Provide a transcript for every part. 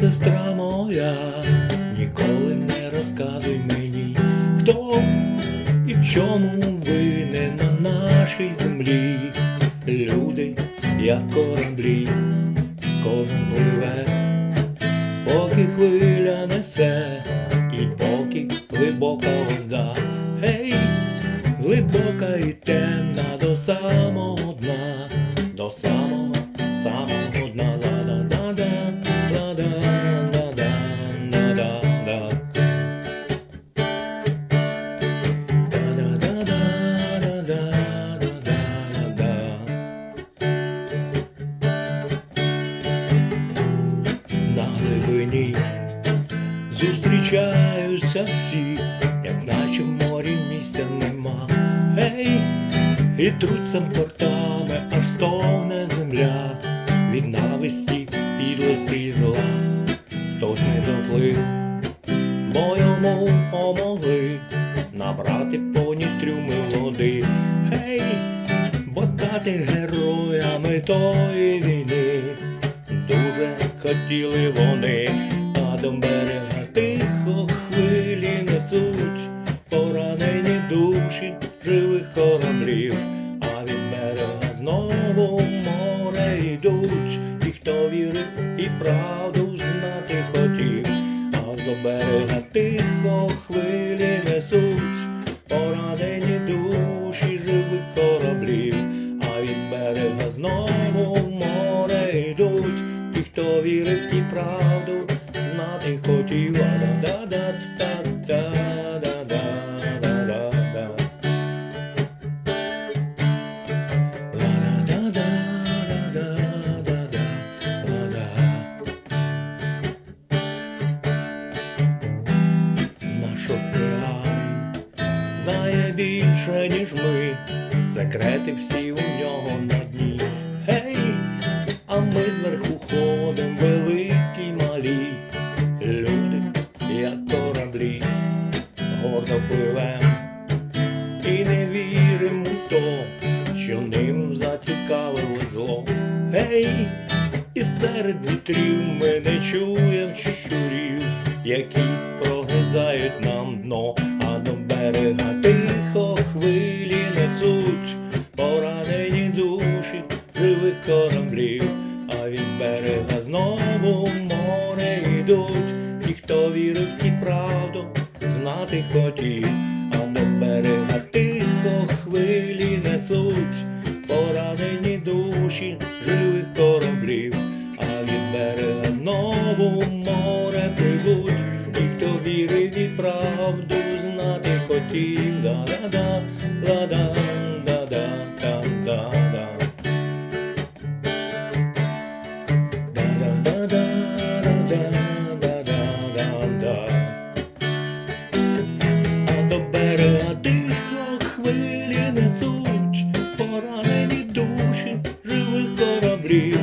сестра моя, ніколи не розказуй мені, хто і в чому винен на нашій землі. Люди, як кораблі, кожен пливе, поки хвиля несе, і поки глибока вода, гей, глибока і темна до самого дна, до самого дна. Ла-да-да-да, ла-да-да-да, ла-да-да. На глибині зустрічаються всі, як наче в морі місця нема. Гей, і труться портами, аж стогне земля від нависті, підлості і зла. Хтось не доплив, бо йому помогли набрати повні трюми води. Гей, бо стати героями тої війни дуже хотіли вони, а до берега тихо хвилі несуть поранені душі живих кораблів, а від берега знову в море йдуть ті, хто вірив і правду знати хотів, а до берега тихо хвилі несуть поранені душі живих кораблів, а від берега знову в море йдуть ті, хто вірив і правду знати хотів. Наш океан знає більше, ніж ми, секрети всі у нього на дні. Гей, а ми зверху ходим, великі й малі, люди, як кораблі, гордо пливем і не віримо в то, що ним зацікавило зло. Гей, і серед вітрів ми не чуєм щурів, які прогризають нам дно, а до берега тихо хвилі несуть поранені душі живих кораблів, а від берега знову в море йдуть ті, хто вірив і правду знати хотів, а до берега тихо хвилі несуть поранені душі живих кораблів, а від берега знову в море прибуть ті, хто вірив і правду знати хотів. Да-да-да, ла-да, да-да, да-да-да. А до берега тихо хвилі несуть поранені душі живих кораблів,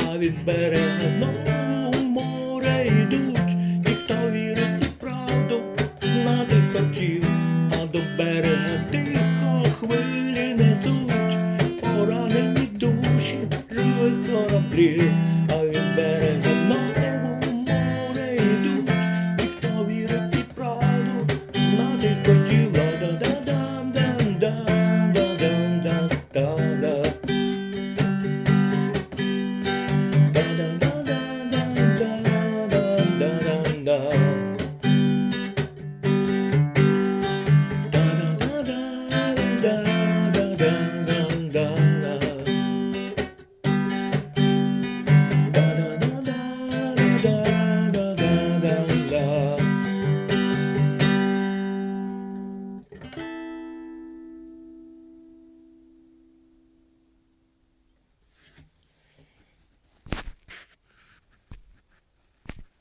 а від берега знову в море йдуть ті, хто вірить і правду знати хотів, а до берега тихо хвилі